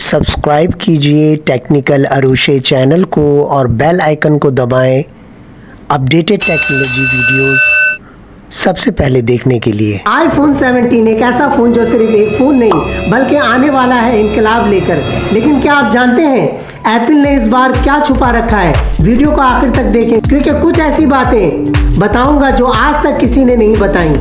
Subscribe कीजिए technical Arushe channel को और बेल आइकन को दबाएं अपडेटेड टेक्नोलॉजी वीडियोस सबसे पहले देखने के लिए। iPhone 17 एक ऐसा फोन जो सिर्फ एक फोन नहीं बल्कि आने वाला है इनकलाब लेकर। लेकिन क्या आप जानते हैं एप्पल ने इस बार क्या छुपा रखा है? वीडियो को आखिर तक देखें क्योंकि कुछ ऐसी बातें बताऊंगा जो आज तक किसी ने नहीं बताई।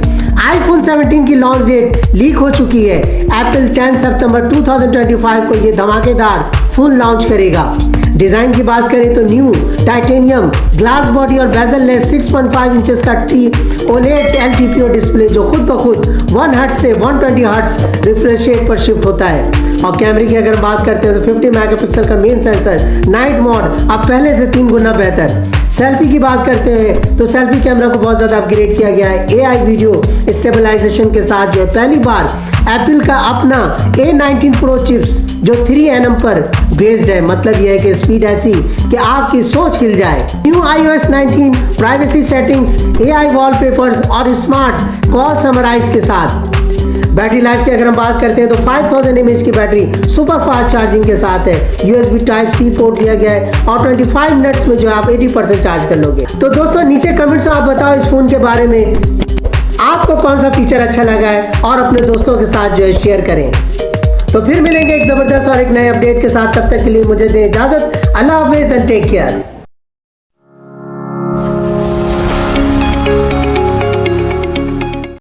iPhone 17 की लॉन्च डेट लीक हो चुकी है। एप्पल 10 सितंबर 2025 को ये धमाकेदार फोन लॉन्च करेगा। डिजाइन की बात करें तो न्यू टाइटेनियम ग्लास बॉडी और बेजल लेस 6.5 इंचेस का OLED LTPO डिस्प्ले जो खुद ब खुद 1 हर्ट्ज से 120 हर्ट्ज रिफ्रेश रेट पर शिफ्ट होता है। और कैमरे की अगर बात करते हैं तो 50 मेगापिक्सल का मेन सेंसर, नाइट मोड अब पहले से 3 गुना बेहतर। सेल्फी की बात करते हैं तो सेल्फी कैमरा को बहुत ज्यादा अपग्रेड किया गया है AI वीडियो स्टेबलाइजेशन के साथ। जो है पहली बार एप्पल का अपना A19 Pro चिप्स जो 3nm पर बेस्ड है। मतलब यह है कि स्पीड ऐसी कि आपकी सोच हिल जाए। New iOS 19 privacy settings, AI wallpapers और स्मार्ट कॉल समराइज के साथ। बैटरी लाइफ की अगर हम बात करते हैं तो 5000 mAh की बैटरी सुपर फास्ट चार्जिंग के साथ है। USB Type-C पोर्ट दिया गया है और 25 मिनट्स में जो आप 80% चार्ज कर लोगे। तो दोस्तों नीचे कमेंट्स में आप बताओ इस फोन के बारे में आपको कौन सा फीचर अच्छा लगा है और अपने दोस्तों के साथ जो है शेयर करें। तो फिर मिलेंगे एक जबरदस्त और एक नए अपडेट के साथ। तब तक के लिए मुझे दें इजाजत। अल्लाह हाफिज़ एंड टेक केयर।